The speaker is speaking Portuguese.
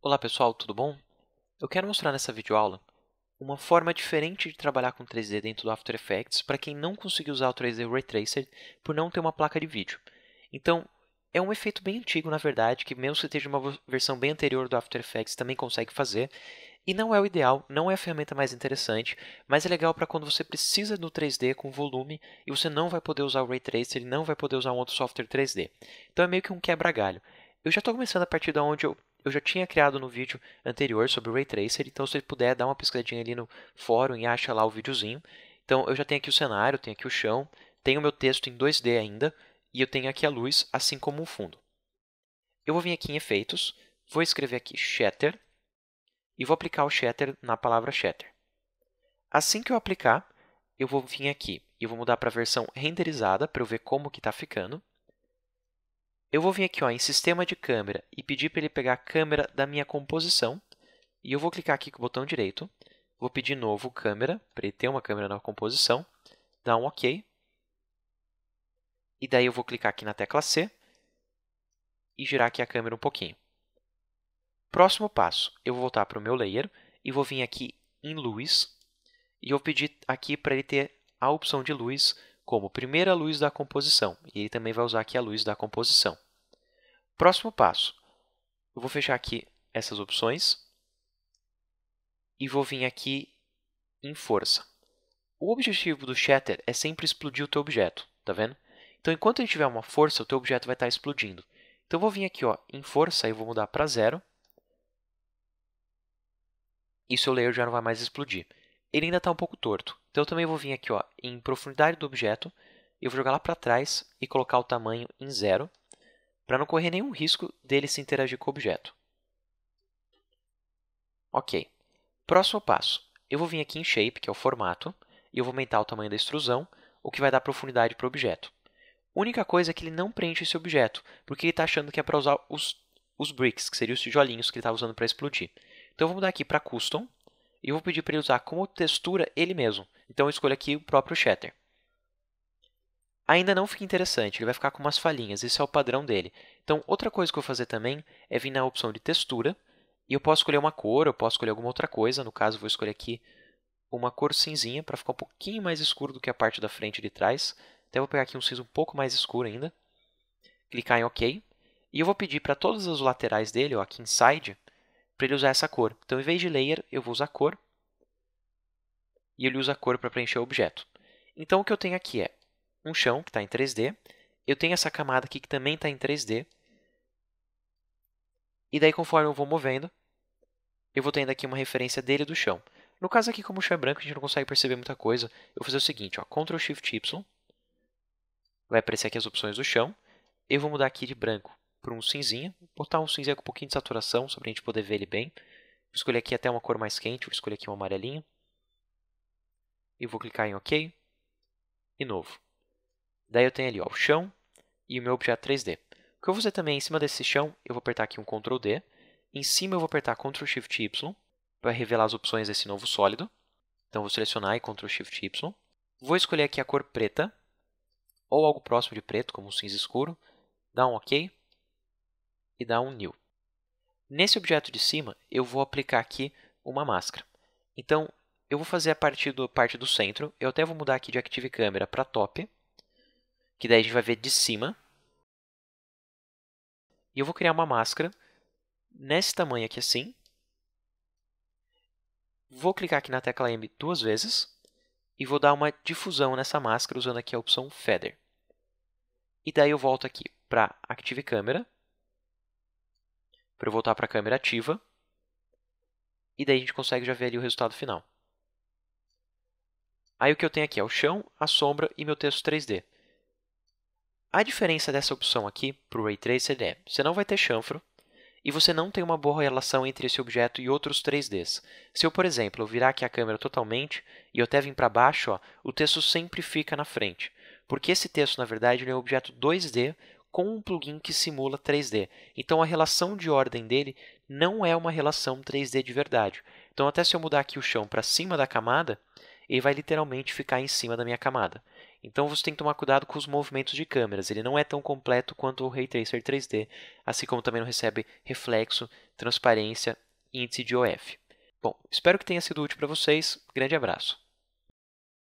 Olá pessoal, tudo bom? Eu quero mostrar nessa videoaula uma forma diferente de trabalhar com 3D dentro do After Effects para quem não conseguiu usar o 3D Ray Tracer por não ter uma placa de vídeo. Então, é um efeito bem antigo, na verdade, que mesmo se esteja uma versão bem anterior do After Effects também consegue fazer, e não é o ideal, não é a ferramenta mais interessante, mas é legal para quando você precisa do 3D com volume e você não vai poder usar o Ray Tracer e não vai poder usar um outro software 3D. Então é meio que um quebra-galho. Eu já estou começando a partir da onde eu já tinha criado no vídeo anterior sobre o Ray Tracer, então se você puder dar uma pesquisadinha ali no fórum e acha lá o videozinho. Então eu já tenho aqui o cenário, tenho aqui o chão, tenho o meu texto em 2D ainda, e eu tenho aqui a luz, assim como o fundo. Eu vou vir aqui em efeitos, vou escrever aqui Shatter, e vou aplicar o Shatter na palavra Shatter. Assim que eu aplicar, eu vou vir aqui e vou mudar para a versão renderizada para eu ver como que está ficando. Eu vou vir aqui em Sistema de Câmera e pedir para ele pegar a câmera da minha composição. E eu vou clicar aqui com o botão direito, vou pedir novo câmera, para ele ter uma câmera na composição, dar um OK. E daí eu vou clicar aqui na tecla C e girar aqui a câmera um pouquinho. Próximo passo, eu vou voltar para o meu layer e vou vir aqui em luz. E eu vou pedir aqui para ele ter a opção de luz como primeira luz da composição. E ele também vai usar aqui a luz da composição. Próximo passo, eu vou fechar aqui essas opções e vou vir aqui em força. O objetivo do shatter é sempre explodir o teu objeto, tá vendo? Então, enquanto ele tiver uma força, o teu objeto vai estar explodindo. Então, eu vou vir aqui em força e vou mudar para 0. E seu layer já não vai mais explodir. Ele ainda está um pouco torto. Então, eu também vou vir aqui em profundidade do objeto. Eu vou jogar lá para trás e colocar o tamanho em 0, para não correr nenhum risco dele se interagir com o objeto. Ok. Próximo passo. Eu vou vir aqui em Shape, que é o formato, e eu vou aumentar o tamanho da extrusão, o que vai dar profundidade para o objeto. A única coisa é que ele não preenche esse objeto, porque ele está achando que é para usar os bricks, que seriam os tijolinhos que ele estava usando para explodir. Então, eu vou mudar aqui para Custom, e eu vou pedir para ele usar como textura ele mesmo. Então, eu escolho aqui o próprio Shatter. Ainda não fica interessante, ele vai ficar com umas falhinhas, esse é o padrão dele. Então, outra coisa que eu vou fazer também é vir na opção de textura, e eu posso escolher uma cor, eu posso escolher alguma outra coisa, no caso, eu vou escolher aqui uma cor cinzinha, para ficar um pouquinho mais escuro do que a parte da frente e de trás. Até vou pegar aqui um cinza um pouco mais escuro ainda, clicar em OK, e eu vou pedir para todas as laterais dele, aqui em Side, para ele usar essa cor. Então, em vez de Layer, eu vou usar cor, e ele usa a cor para preencher o objeto. Então, o que eu tenho aqui é um chão que está em 3D, eu tenho essa camada aqui que também está em 3D, e daí, conforme eu vou movendo, eu vou tendo aqui uma referência dele do chão. No caso aqui, como o chão é branco, a gente não consegue perceber muita coisa. Eu vou fazer o seguinte, Ctrl Shift Y, vai aparecer aqui as opções do chão. Eu vou mudar aqui de branco para um cinzinha, botar um cinza com um pouquinho de saturação, só para a gente poder ver ele bem. Vou escolher aqui até uma cor mais quente, vou escolher aqui um amarelinho. E vou clicar em OK, e novo. Daí eu tenho ali o chão e o meu objeto 3D. O que eu vou fazer também, em cima desse chão, eu vou apertar aqui um Ctrl D. Em cima eu vou apertar Ctrl Shift Y, para revelar as opções desse novo sólido. Então, vou selecionar e Ctrl Shift Y. Vou escolher aqui a cor preta, ou algo próximo de preto, como um cinza escuro. Dá um OK e dá um New. Nesse objeto de cima, eu vou aplicar aqui uma máscara. Então, eu vou fazer a parte do centro. Eu até vou mudar aqui de Active Camera para Top, que daí a gente vai ver de cima. E eu vou criar uma máscara nesse tamanho aqui assim. Vou clicar aqui na tecla M duas vezes e vou dar uma difusão nessa máscara usando aqui a opção Feather. E daí eu volto aqui para Active Camera, para eu voltar para a câmera ativa, e daí a gente consegue já ver ali o resultado final. Aí o que eu tenho aqui é o chão, a sombra e meu texto 3D. A diferença dessa opção aqui para o Ray Tracer é, você não vai ter chanfro, e você não tem uma boa relação entre esse objeto e outros 3Ds. Se eu, por exemplo, eu virar aqui a câmera totalmente e eu até vir para baixo, o texto sempre fica na frente. Porque esse texto, na verdade, ele é um objeto 2D com um plugin que simula 3D. Então, a relação de ordem dele não é uma relação 3D de verdade. Então, até se eu mudar aqui o chão para cima da camada, ele vai literalmente ficar em cima da minha camada. Então você tem que tomar cuidado com os movimentos de câmeras. Ele não é tão completo quanto o Ray Tracer 3D, assim como também não recebe reflexo, transparência e índice de OF. Bom, espero que tenha sido útil para vocês. Grande abraço!